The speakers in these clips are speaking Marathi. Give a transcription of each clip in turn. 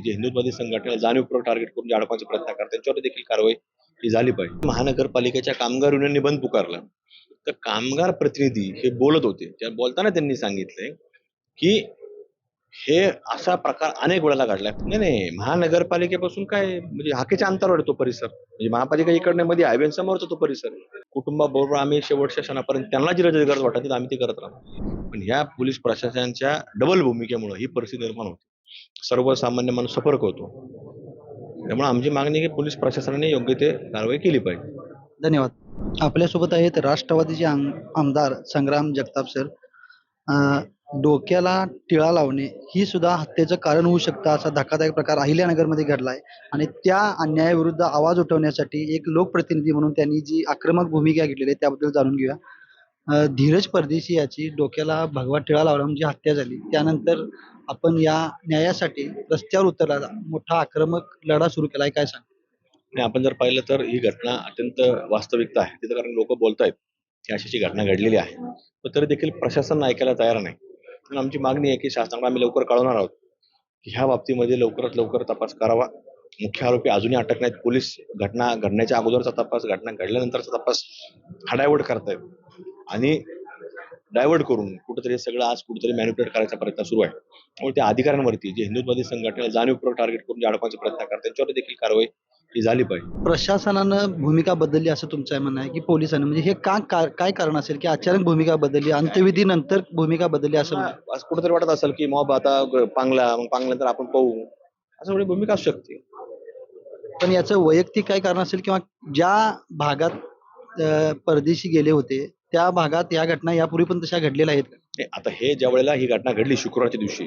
जे हिंदुत्ववादी संघटनेला जाणीवपूर्वक टार्गेट करून जे अडकवण्याचा प्रयत्न करतात त्यांच्यावर देखील कारवाई ही झाली पाहिजे. महानगरपालिकेच्या कामगार युनियनने बंद पुकारला तर कामगार प्रतिनिधी हे बोलत होते. त्या बोलताना त्यांनी सांगितलंय की हे असा प्रकार अनेक वेळेला घडलाय. नाही महानगरपालिकेपासून काय म्हणजे हाकेच्या अंतरावर आहे तो परिसर. म्हणजे महापालिका इकडनं मध्ये हायवे समोरचा तो परिसर. कुटुंबाबरोबर आम्ही शेवटच्या क्षणापर्यंत त्यांना जी गरज वाटत आम्ही ती करत राहतो. पण ह्या पोलीस प्रशासनाच्या डबल भूमिकेमुळे ही परिस्थिती निर्माण होते. सर्वसामान्य माणूस सफर करतो. त्यामुळे आमची मागणी आहे की पोलीस प्रशासनाने योग्य ते कारवाई केली पाहिजे. धन्यवाद. आपल्यासोबत आहेत राष्ट्रवादीचे आमदार संग्राम जगताप सर. डोक्याला टिळा लावणे ही सुद्धा हत्येचं कारण होऊ शकतं असा धक्कादायक प्रकार अहिल्यानगरमध्ये घडलाय आणि त्या अन्यायाविरुद्ध आवाज उठवण्यासाठी एक लोकप्रतिनिधी म्हणून त्यांनी जी आक्रमक भूमिका घेतलेली आहे त्याबद्दल जाणून घेऊया. धीरज परदेशी याची डोक्याला भगवा टिळा लावला म्हणजे हत्या झाली. त्यानंतर आपण या न्यायासाठी रस्त्यावर उतरला, मोठा आक्रमक लढा सुरू केलाय, काय सांग? आणि आपण जर पाहिलं तर ही घटना अत्यंत वास्तविकता आहे. तिथं कारण लोक बोलतायत की अशी घटना घडलेली आहे. पण तरी देखील प्रशासन ऐकायला तयार नाही. म्हणून आमची मागणी आहे की शासनाला आम्ही लवकर कळवणार आहोत की ह्या बाबतीमध्ये लवकरात लवकर तपास करावा. मुख्य आरोपी अजूनही अटक नाहीत. पोलीस घटना घडण्याच्या अगोदरचा तपास, घटना घडल्यानंतरचा तपास हाडायवड करतायत आणि डायव्हर्ट करून कुठेतरी सगळं आज कुठेतरी मॅनिप्युलेट करायचा प्रयत्न सुरू आहे. त्यामुळे त्या अधिकाऱ्यांवरती जे हिंदुत्ववादी संघटनेला जाणीवपूर्वक टार्गेट करून जे अडकवण्याचा प्रयत्न करतात त्यांच्यावर देखील कारवाई ही झाली पाहिजे. प्रशासनानं भूमिका बदलली असं तुमचं म्हणणं आहे की पोलिसांनी, म्हणजे हे काय कारण असेल की अचानक भूमिका बदलली, अंत्यविधी नंतर भूमिका बदलली असं असं कुठेतरी वाटत असेल की मॉब आता पांगला, मग पांगल्यानंतर आपण पाहू, असं थोडी भूमिका असू शकते. पण याचं वैयक्तिक काय कारण असेल किंवा ज्या भागात परदेशी गेले होते त्या भागात या घटना यापूर्वी पण तशा घडलेल्या आहेत? आता हे ज्या वेळेला ही घटना घडली शुक्रवारच्या दिवशी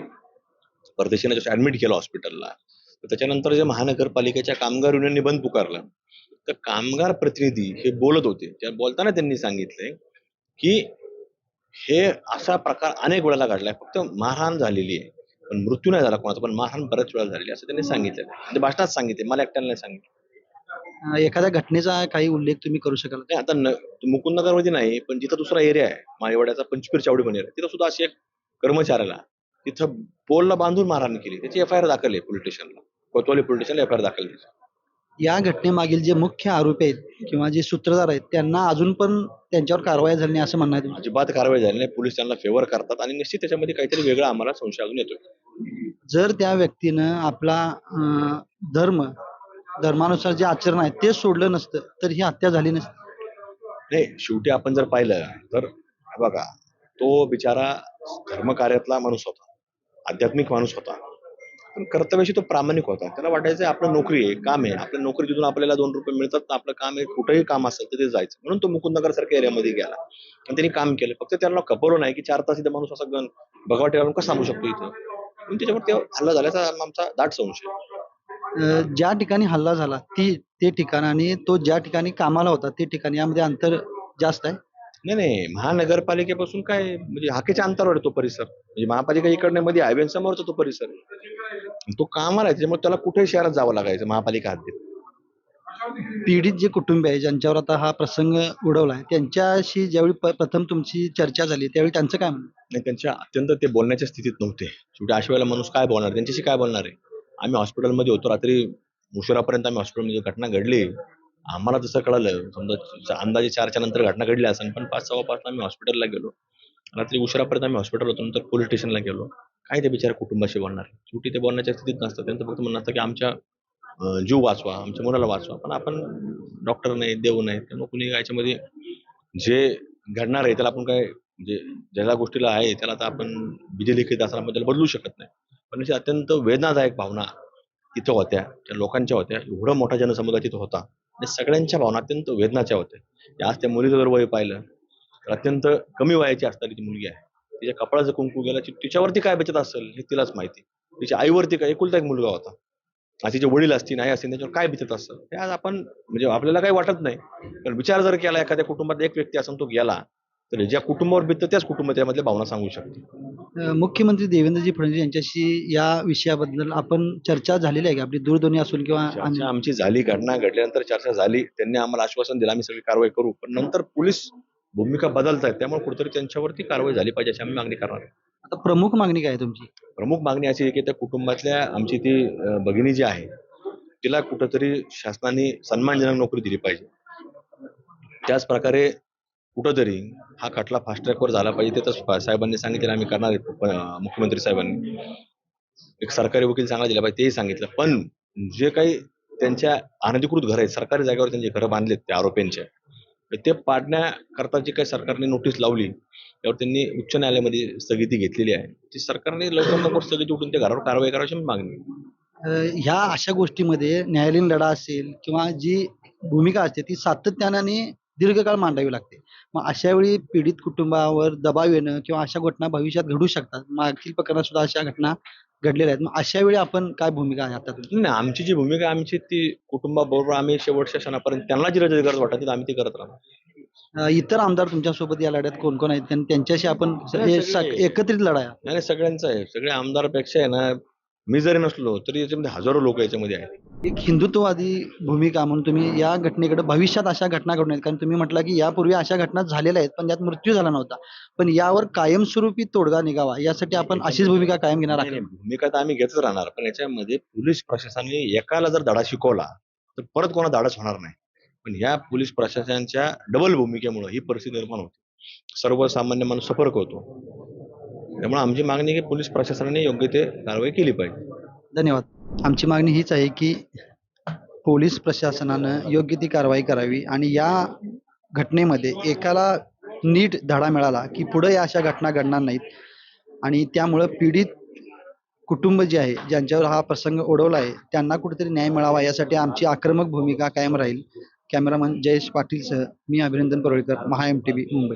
परदेशीने जसं ऍडमिट केलं हॉस्पिटलला, तर त्याच्यानंतर जे महानगरपालिकेच्या कामगार युनियनने बंद पुकारला तर कामगार प्रतिनिधी हे बोलत होते. त्या बोलताना त्यांनी सांगितलंय की हे असा प्रकार अनेक वेळेला घडलाय. फक्त मारहाण झालेली आहे, पण मृत्यू नाही झाला कोणाचा, पण मारहाण बऱ्याच वेळा झालेली असं त्यांनी सांगितलं. म्हणजे भाषणात सांगितले, मला एकट्याला नाही सांगितलं. एखाद्या घटनेचा काही उल्लेख तुम्ही करू शकाल? नाही आता मुकुंदनगरमध्ये नाही, पण जिथं दुसरा एरिया आहे माळेवाड्याचा पंचपीर चावडी पण एरिया, तिथं सुद्धा अशी एक कर्मचाऱ्याला तिथं पोलला बांधून मारहाण केली. त्याची एफआयआर दाखल आहे पोलीस स्टेशनला, कोतवाली पोलीस स्टेशनला एफआयआर दाखल आहे. या घटनेमागील जे मुख्य आरोपी आहेत किंवा जे सूत्रधार आहेत त्यांना अजून पण त्यांच्यावर कारवाई झाली नाही असं म्हणणं आहे तुमचं? अजिबात कारवाई झाली नाही. पोलीस त्यांना फेवर करतात आणि निश्चित त्याच्यामध्ये काहीतरी वेगळा आम्हाला संशय अजून येतोय. जर त्या व्यक्तीनं आपला धर्मानुसार जे आचरण आहे ते सोडलं नसतं तर ही हत्या झाली नसती. नाही, शेवटी आपण जर पाहिलं तर बघा, तो बिचारा धर्मकार्यातला माणूस होता, आध्यात्मिक माणूस होता, पण कर्तव्याशी तो प्रामाणिक होता. त्याला वाटायचं आपलं नोकरी आहे, काम आहे, आपल्या नोकरी तिथून आपल्याला 2 रुपये मिळतात ना, आपलं काम आहे, कुठेही काम असेल तर ते जायचं. म्हणून तो मुकुंदनगर सारख्या एरियामध्ये गेला आणि त्यांनी काम केलं. फक्त त्याला खपवलं नाही की 4 तास इथं माणूस असा भगवा टिळा कसा थांबू शकतो इथं, म्हणून त्याच्यावर हल्ला झाल्याचा आमचा दाट संशय. ज्या ठिकाणी हल्ला झाला ते ठिकाण आणि तो ज्या ठिकाणी कामाला होता ते ठिकाण यामध्ये अंतर जास्त आहे? नाही महानगरपालिकेपासून काय म्हणजे हाकेच्या अंतरावर आहे तो परिसर. म्हणजे महापालिका इकडनं मध्ये हायवे समोरचा तो परिसर. तो कामाला आहे, त्याच्यामुळे त्याला कुठेही शहरात जावं लागायचं महापालिका हद्दीत. पीडित जे कुटुंबीय आहे ज्यांच्यावर आता हा प्रसंग उडवलाय त्यांच्याशी ज्यावेळी प्रथम तुमची चर्चा झाली त्यावेळी त्यांचं काय म्हणणं? नाही, त्यांच्या अत्यंत ते बोलण्याच्या स्थितीत नव्हते. शेवटी अशा वेळेला माणूस काय बोलणार, त्यांच्याशी काय बोलणार आहे. आम्ही हॉस्पिटलमध्ये होतो, रात्री उशिरापर्यंत आम्ही हॉस्पिटलमध्ये घटना घडली. आम्हाला जसं कळालं, समजा अंदाजे 4च्या नंतर घटना घडली असेल, पण 5:15 आम्ही हॉस्पिटलला गेलो. रात्री उशिरापर्यंत आम्ही हॉस्पिटल होतो, नंतर पोलीस स्टेशनला गेलो. काय ते बिचारा कुटुंबाशी बोलणार. शेवटी ते बोलण्याच्या स्थितीत नसतं. त्यांचं फक्त म्हणणं असतं की आमच्या जीव वाचवा, आमच्या मुलाला वाचवा. पण आपण डॉक्टर नाही, देव नाही, त्यामुळे कुणी याच्यामध्ये जे घडणार आहे त्याला आपण काय म्हणजे ज्याला गोष्टीला आहे त्याला आता आपण विधिलिखित असं आपण त्याला बदलू शकत नाही. पण अशी अत्यंत वेदनादायक भावना तिथं होत्या, त्या लोकांच्या होत्या. एवढा मोठा जनसमुदाय तिथं होता आणि सगळ्यांच्या भावना अत्यंत वेदनाच्या होत्या. आज त्या मुलीचं जर वय पाहिलं तर अत्यंत कमी वयाची असणारी ती मुलगी आहे. तिच्या कपाळाचं कुंकू गेला, तिच्यावरती काय बचत असेल हे तिलाच माहिती. तिच्या आईवरती काय, एकुलता एक मुलगा होता, आज तिचे वडील असतील, आई असतील, त्याच्यावर काय बिचत असेल हे आज आपण म्हणजे आपल्याला काही वाटत नाही. पण विचार जर केला, एखाद्या कुटुंबात एक व्यक्ती असेल तो गेला तर ज्या कुटुंबावर बिततं त्याच कुटुंब त्यामधल्या भावना सांगू शकते. मुख्यमंत्री देवेंद्रजी फडणवीस यांच्याशी या विषयाबद्दल आपण चर्चा झालेली आहे का आपली, दूरध्वनी असून किंवा? चर्चा आमची झाली, घटना घडल्यानंतर चर्चा झाली. त्यांनी आम्हाला आश्वासन दिलं आम्ही सगळी कारवाई करू, पण नंतर पोलीस भूमिका बदलतायत, त्यामुळे कुठेतरी त्यांच्यावरती कारवाई झाली पाहिजे अशी आम्ही मागणी करणार आहे. आता प्रमुख मागणी काय आहे तुमची? प्रमुख मागणी अशी आहे की त्या कुटुंबातल्या आमची ती भगिनी जी आहे तिला कुठंतरी शासनाने सन्मानजनक नोकरी दिली पाहिजे. त्याच प्रकारे कुठंतरी हा खटला फास्ट ट्रॅकवर झाला पाहिजे. ते तर साहेबांनी सांगितलं आम्ही करणार आहे. मुख्यमंत्री साहेबांनी एक सरकारी वकील चांगला दिला पाहिजे तेही सांगितलं. पण जे काही त्यांच्या अनधिकृत घर आहेत, सरकारी जागेवर त्यांची घरं बांधलेत त्या आरोपींच्या, तर ते पाडण्याकरता जी काही सरकारने नोटीस लावली त्यावर त्यांनी उच्च न्यायालयामध्ये स्थगिती घेतलेली आहे. ती सरकारने लवकर लवकर स्थगिती उठून त्या घरावर कारवाई करायची अशी मागणी आहे. ह्या अशा गोष्टीमध्ये न्यायालयीन लढा असेल किंवा जी भूमिका असते ती सातत्याने दीर्घकाळ मांडावी लागते. मग अशा वेळी पीडित कुटुंबावर दबाव येणं किंवा अशा घटना भविष्यात घडू शकतात. मागील प्रकरणात सुद्धा अशा घटना घडलेल्या आहेत. मग अशा वेळी आपण काय भूमिका आहे आता तुमची? नाही, आमची जी भूमिका आहे, आमची ती कुटुंबाबरोबर आम्ही शेवटच्या क्षणापर्यंत त्यांना जी गरज वाटत आम्ही ती करत राहणार. इतर आमदार तुमच्यासोबत या लढ्यात कोण कोण आहेत आणि त्यांच्याशी आपण नाही, सगळे. एकत्रित लढा आहे. नाही सगळ्यांचं आहे. सगळे आमदारापेक्षा आहे ना, मी जरी नसलो तरी याच्यामध्ये हजारो लोक याच्यामध्ये आहेत. एक हिंदुत्ववादी भूमिका म्हणून तुम्ही या घटनेकडे भविष्यात अशा घटना घडू नयेत कारण तुम्ही म्हटला की यापूर्वी अशा घटना झालेल्या आहेत पण त्यात मृत्यू झाला नव्हता. पण यावर कायमस्वरूपी तोडगा निघावा यासाठी आपण अशीच भूमिका कायम घेणार नाही, आहात. नाही, भूमिका तर आम्ही घेतच राहणार. पण याच्यामध्ये पोलीस प्रशासनाने एकाला जर धडा शिकवला तर परत कोणा धाडस होणार नाही. पण ह्या पोलीस प्रशासनाच्या डबल भूमिकेमुळे ही परिस्थिती निर्माण होते. सर्वसामान्य माणूस सफर करतो. त्यामुळे आमची मागणी आहे की पोलीस प्रशासनाने योग्य ते कारवाई केली पाहिजे. धन्यवाद. आमची मागणी हीच आहे की पोलीस प्रशासनानं योग्य ती कारवाई करावी आणि या घटनेमध्ये एकाला नीट धडा मिळाला की पुढे या अशा घटना घडणार नाहीत आणि त्यामुळं पीडित कुटुंब जे आहे ज्यांच्यावर हा प्रसंग ओढवला आहे त्यांना कुठेतरी न्याय मिळावा यासाठी आमची आक्रमक भूमिका कायम राहील. कॅमेरामन जयेश पाटीलसह मी अभिनंदन परुळेकर, महा MTV मुंबई.